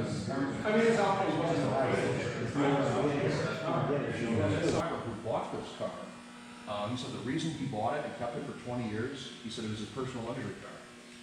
I mean, it's always wasn't the who bought this car. He said the reason he bought it and kept it for 20 years, he said it was his personal luxury car.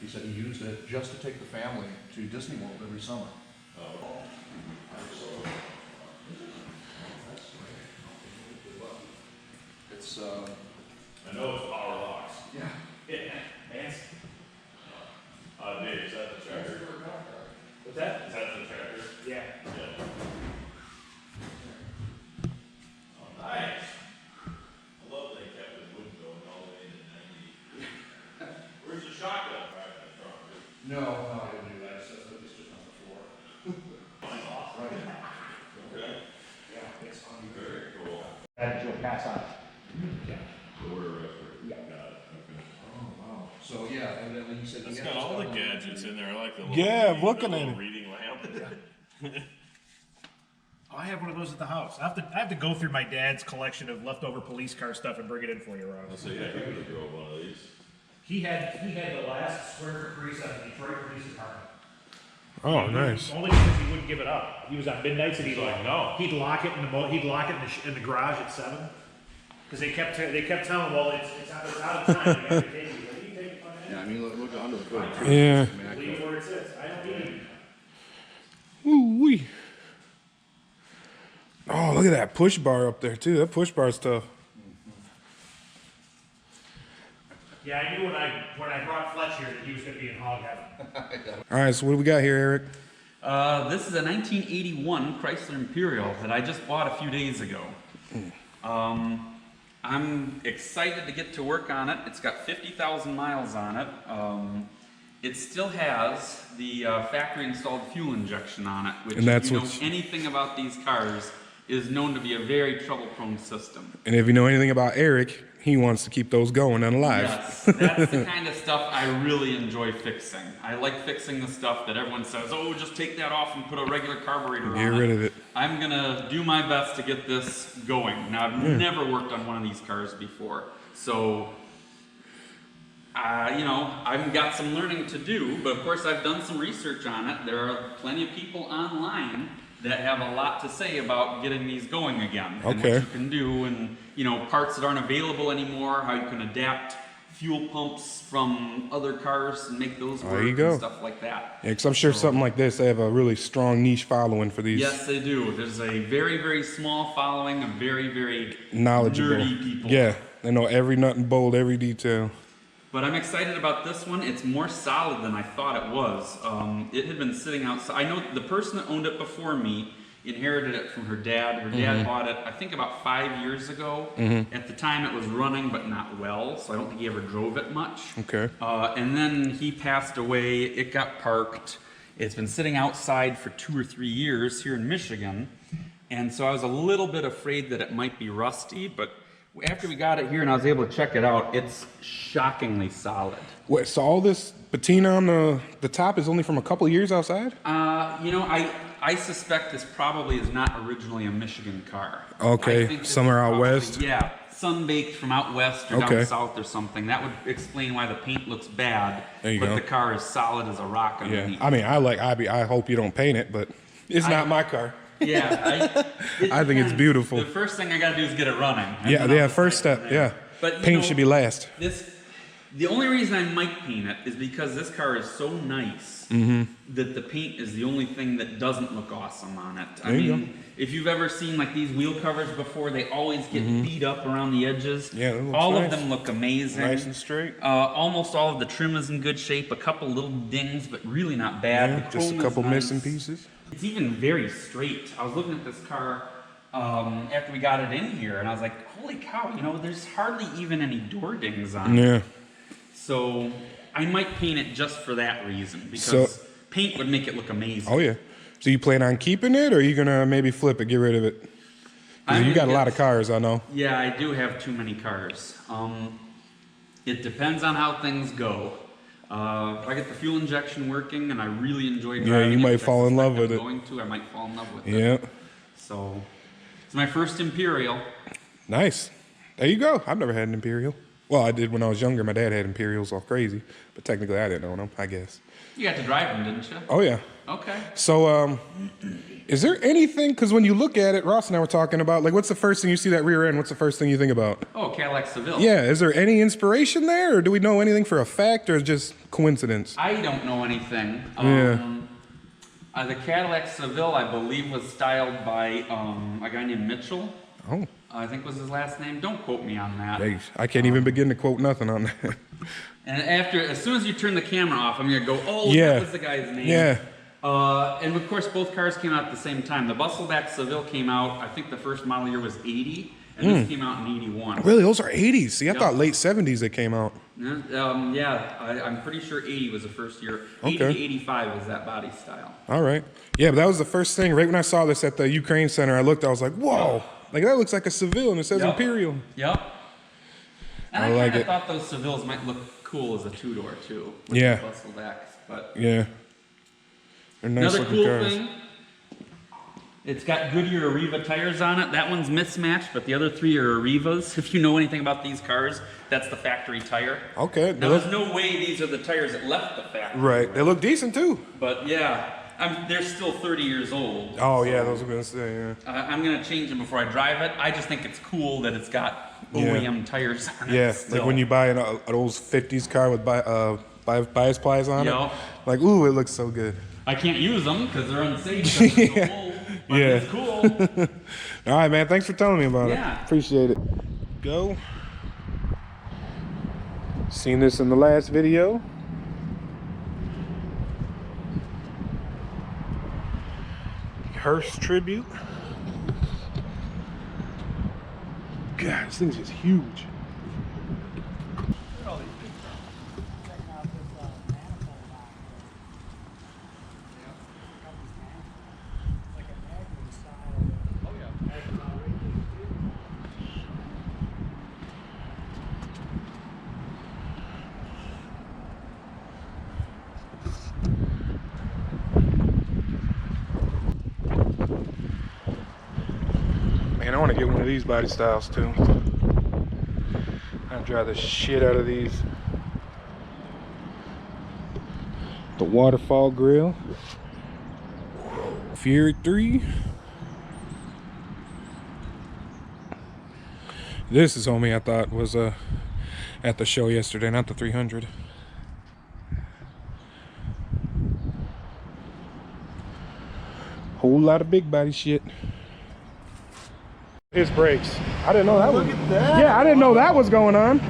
He said he used it just to take the family to Disney World every summer. It's, I know it's power locks. yeah. Yeah, fancy. Dave, is that the tractor? What's that? Is that the tractor? Yeah. Yeah. Oh, nice. I love they kept the wood going all the way to 90. Where's the shotgun back in the trunk? No, I didn't do that. It's just on the floor. Mine's awesome. Okay. Yeah, it's on you. Very cool. And you'll pass on. Yeah. So we're arrested. Yeah. Got it, okay. Oh, wow. So, yeah, evidently he said. It's he got had all the stuff on- gadgets in there, I like the little. Yeah, reading- looking the at little it. reading lamp. I have one of those at the house. I have to go through my dad's collection of leftover police car stuff and bring it in for you, Ron. So yeah, you could've drove one of these. He had the last square foot grease on the Detroit Police Department. Oh, nice. Only because he wouldn't give it up. He was on midnights and he'd He's like, like, no. he'd lock it in in the garage at 7. Because they kept telling him, well, it's out of time. You gotta take it. Like, you take it, Yeah, I mean, look under the hood. too. Yeah. It's leave immaculate. it where it sits. I don't need it. Ooh-wee. Oh, look at that push bar up there, too. That push bar's tough. Yeah, I knew when I brought Fletch here that he was going to be in hog heaven. All right, so what do we got here, Eric? This is a 1981 Chrysler Imperial that I just bought a few days ago. I'm excited to get to work on it. It's got 50,000 miles on it. It still has the factory installed fuel injection on it, which And that's if you know what's- anything about these cars is known to be a very trouble-prone system. And if you know anything about Eric, he wants to keep those going and alive. Yes, that's the kind of stuff I really enjoy fixing. I like fixing the stuff that everyone says, oh, just take that off and put a regular carburetor Get on rid of it. I'm gonna do my best to get this going. Now, I've never worked on one of these cars before, so, you know, I've got some learning to do, but of course I've done some research on it. There are plenty of people online that have a lot to say about getting these going again. And Okay. what you can do and, you know, parts that aren't available anymore, how you can adapt fuel pumps from other cars and make those work There you go. and stuff like that. Yeah, because I'm sure something like this, they have a really strong niche following for these Yes, they do. There's a very, very small following of very, very knowledgeable. nerdy people. Yeah, they know every nut and bolt, every detail. But I'm excited about this one. It's more solid than I thought it was. It had been sitting outside. I know the person that owned it before me inherited it from her dad. Her dad bought it, I think, about 5 years ago. At the time, it was running, but not well, so I don't think he ever drove it much. Okay. And then he passed away. It got parked. It's been sitting outside for 2 or 3 years here in Michigan. And so I was a little bit afraid that it might be rusty, but after we got it here and I was able to check it out, it's shockingly solid. Wait, so all this patina on the top is only from a couple of years outside? You know, I suspect this probably is not originally a Michigan car. Okay, I think this somewhere is out probably- west? Yeah, sun-baked from out west or Okay. down south or something. That would explain why the paint looks bad, There you but go. the car is solid as a rock Yeah. underneath. I mean, I hope you don't paint it, but it's not my car. Yeah, I think it's beautiful. The first thing I gotta do is get it running. and Yeah, then yeah, I'll first decide step, from there. yeah. But you Paint know, should be last. The only reason I might paint it is because this car is so nice Mm-hmm. that the paint is the only thing that doesn't look awesome on it. I There you mean, if you've ever seen like these wheel covers before, they always get beat up around the edges. Mm-hmm. Yeah, that looks all nice. of them look amazing. Nice and straight. Almost all of the trim is in good shape. A couple little dings, but really not bad. Yeah, The just a chrome is couple nice. missing pieces. It's even very straight. I was looking at this car after we got it in here, and I was like, holy cow, you know, there's hardly even any door dings on it. Yeah. So I might paint it just for that reason, because So- paint would make it look amazing. Oh yeah. So you plan on keeping it, or are you gonna maybe flip it, get rid of it? 'Cause I'm you got a gonna lot get- of cars, I know. Yeah, I do have too many cars. It depends on how things go. If I get the fuel injection working and I really enjoy driving you it, might which I fall in love suspect with I'm it. going to, I might fall in love with it. Yeah. So it's my first Imperial. Nice. There you go. I've never had an Imperial. Well, I did when I was younger. My dad had Imperials all crazy, but technically I didn't own them, I guess. You got to drive them, didn't you? Oh yeah. Okay. So, is there anything? Because when you look at it, Ross and I were talking about like, what's the first thing you see that rear end? What's the first thing you think about? Oh, Cadillac Seville. Yeah. Is there any inspiration there, or do we know anything for a fact, or just coincidence? I don't know anything. The Cadillac Seville, I believe, was styled by a guy named Mitchell. Oh, I think was his last name. Don't quote me on that. hey, I can't even begin to quote nothing on that. And as soon as you turn the camera off, I'm gonna go, oh, Yeah. that was the guy's name. Yeah. And of course, both cars came out at the same time. The Bustleback Seville came out, I think the first model year was 80, and this came out in 81. Really, those are 80s. See, I Yep. thought late 70s they came out. I'm pretty sure 80 was the first year. 80 Okay. to 85 was that body style. All right. Yeah, but that was the first thing. Right when I saw this at the Ukraine Center, I looked. I was like, whoa. Like, that looks like a Seville, and it says Yep. Imperial. Yep. And I I like kind of it. thought those Sevilles might look cool as a two-door, too. With Yeah. the Bustlebacks, but... Yeah. They're nice Another looking cool cars. thing, it's got Goodyear Arriva tires on it. That one's mismatched, but the other three are Arrivas. If you know anything about these cars, that's the factory tire. Okay. They Now, look, there's no way these are the tires that left the factory. right. They look decent, too. But yeah, they're still 30 years old. Oh, yeah, those are going to say, yeah. I'm going to change them before I drive it. I just think it's cool that it's got Yeah. OEM tires on it. Yeah, still. like when you buy an old 50s car with bias plies on Yup. it. Like, ooh, it looks so good. I can't use them because they're unsafe because they're so old. But Yeah. it's cool. All right, man. Thanks for telling me about Yeah. it. Appreciate it. Go. Seen this in the last video. Hearst Tribute. God, this thing's just huge. Man, I want to get one of these body styles too. I'd drive the shit out of these. The waterfall grill. Fury 3. This is homie I thought was at the show yesterday, not the 300. Whole lot of big body shit. His brakes. I didn't know that was. Yeah, I didn't know that was going on.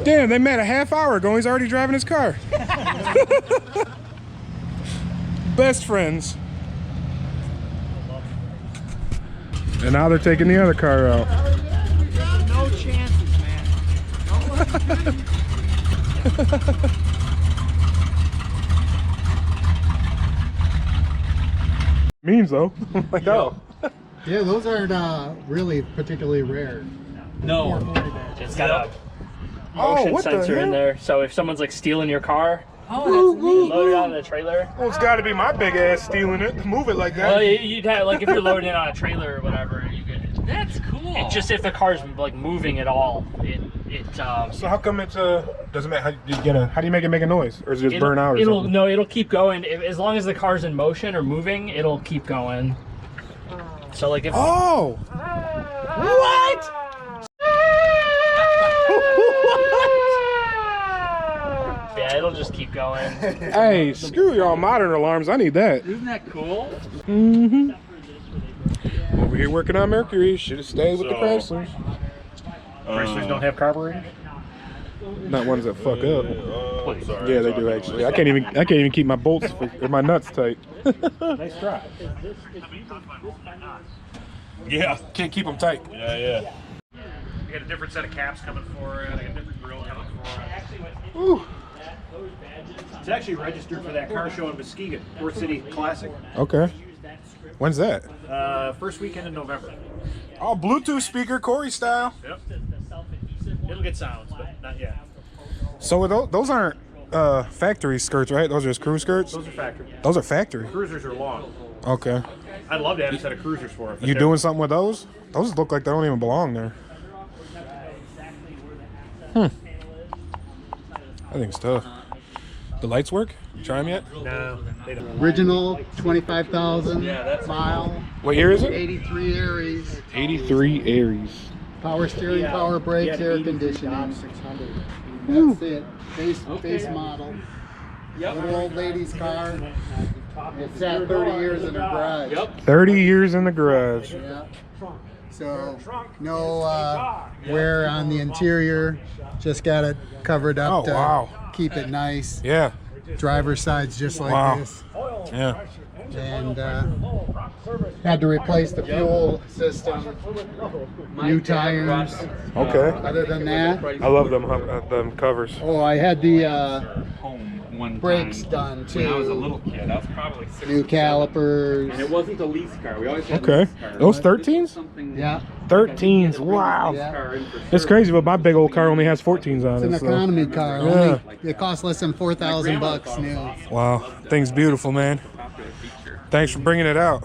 Damn, they met a half hour ago. He's already driving his car. Best friends. And now they're taking the other car out. No chances, man. Means though. Like, oh. Yeah, those aren't really particularly rare. No, 440 badges. it's got a Oh, motion what the sensor in hell? there. So if someone's like stealing your car, Ooh, load it on the trailer. Well, it's got to be my big ass stealing it. Move it like Well, that. you'd have like if you're loading it on a trailer or whatever, you could. That's cool. It's just if the car's like moving at all, So how come it's doesn't matter? How do you make it make a noise, or does it just burn out? Or it'll something? no, it'll keep going as long as the car's in motion or moving. It'll keep going. So like if Oh. what? Yeah, it'll just keep going. Hey, screw your modern alarms. I need that. Isn't that cool? Over here working on Mercury. Should have stayed with the Chryslers. Chrysler's don't have carburetors? Not ones that fuck up. Sorry, Yeah, they do actually. I can't even keep my bolts or my nuts tight. Nice try. Yeah. Can't keep them tight. Yeah. We got a different set of caps coming for it, like a different grill coming for it. Ooh. It's actually registered for that car show in Muskegon, Fourth City Classic. Okay. When's that? First weekend in November. Oh, Bluetooth speaker, Corey style. Yep. It'll get sounds, but not yet. So those aren't factory skirts, right? Those are just crew skirts. Those are factory. Those are factory. Cruisers are long. Okay. I'd love to have a set of cruisers for it. but You they're- doing something with those? Those look like they don't even belong there. I think it's tough. The lights work? You try them yet? No, they don't. Original 25,000 Yeah, that's mile, What year is it? 83 Aries, 83 Aries. power steering, power brakes, Yeah, air 83 conditioning. Dodge 600. That's it. Base Okay. model. Yep. Little old lady's car. It sat 30 years in her garage. Yep. 30 years in the garage. Yeah. So no wear on the interior. Just got it covered up Oh, to wow. keep it nice. Yeah. Driver's side's just like Wow. this. Yeah. And had to replace the fuel system. New tires. Okay. Other than that, I love them covers. oh, I had the Home one brakes time done when I was a too. little kid. I was probably 6 New or 7. calipers. And it wasn't a lease car. We always had Okay. lease cars. Those This was 13s? something- Yeah. 13s. Wow. Yeah. Car in for It's service. crazy, but my big old car only has 14s on It's an it. So. economy car. Yeah. Only it costs less than $4,000 new. Wow. Thing's beautiful, man. Popular feature. Thanks for bringing it out.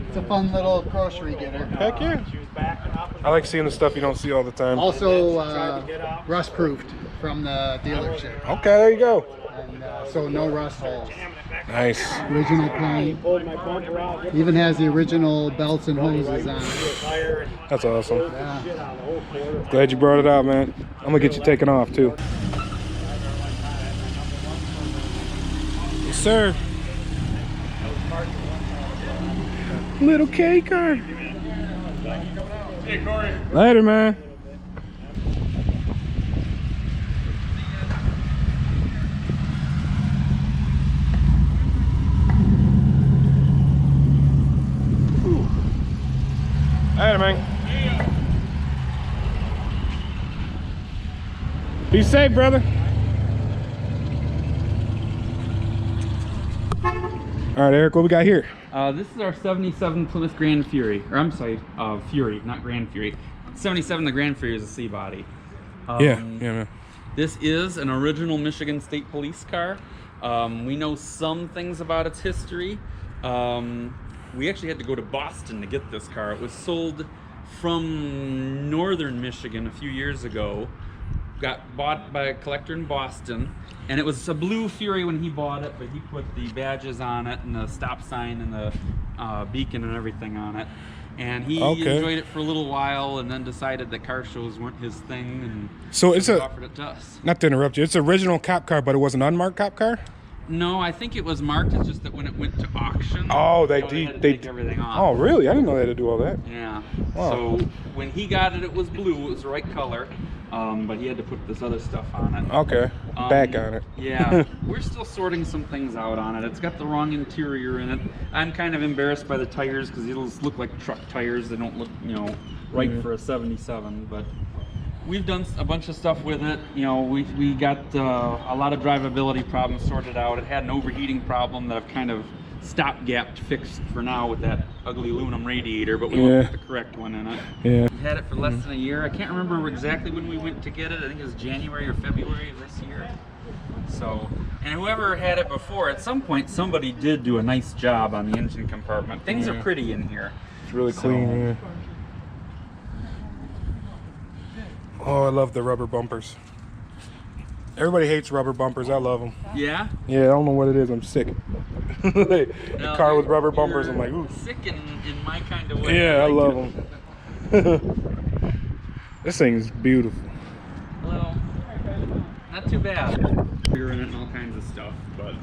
It's a fun little grocery getter. Heck yeah. I like seeing the stuff you don't see all the time. Also rust proofed from the dealership, Okay, there you go. and so no rust holes. Nice. Original paint. Even has the original belts and hoses on it. That's awesome. Yeah. Glad you brought it out, man. I'm gonna get you taken off too. Yes, sir. Little K car. Hey, Corey. Later, man. Later, man. Be safe, brother. All right, Eric, what we got here? This is our 77 Plymouth Grand Fury. Or I'm sorry, Fury, not Grand Fury. 77, the Grand Fury is a C-body. Yeah, man. This is an original Michigan State Police car. We know some things about its history. We actually had to go to Boston to get this car. It was sold from northern Michigan a few years ago. Got bought by a collector in Boston, and it was a blue Fury when he bought it, but he put the badges on it and the stop sign and the beacon and everything on it. And he enjoyed it for a little while, and then decided that car shows weren't his thing, and So it's he a, offered it to us. not to interrupt you, it's an original cop car, but it was an unmarked cop car? No, I think it was marked. It's just that when it went to auction, Oh, they had to they take everything off. Oh, really? I didn't know they had to do all that. Yeah. Wow. So when he got it, it was blue. It was the right color, but he had to put this other stuff on it. Okay, back on it. Yeah, we're still sorting some things out on it. It's got the wrong interior in it. I'm kind of embarrassed by the tires because these look like truck tires. They don't look, right for a 77. But we've done a bunch of stuff with it. We got a lot of drivability problems sorted out. It had an overheating problem that I've kind of stopgapped fixed for now with that ugly aluminum radiator, but we went with the correct one in it. Yeah. We had it for less than a year. I can't remember exactly when we went to get it. I think it was January or February of this year. So, and whoever had it before, at some point somebody did do a nice job on the engine compartment. Things are pretty in here. It's really clean, yeah. Oh, I love the rubber bumpers. Everybody hates rubber bumpers. I love them. Yeah? Yeah, I don't know what it is. I'm sick. The No, car with rubber you're bumpers, I'm like, ooh. sick in my kind of way. Yeah, I like love it. them. This thing's beautiful. Well, not too bad. Beer in it and all kinds of stuff, but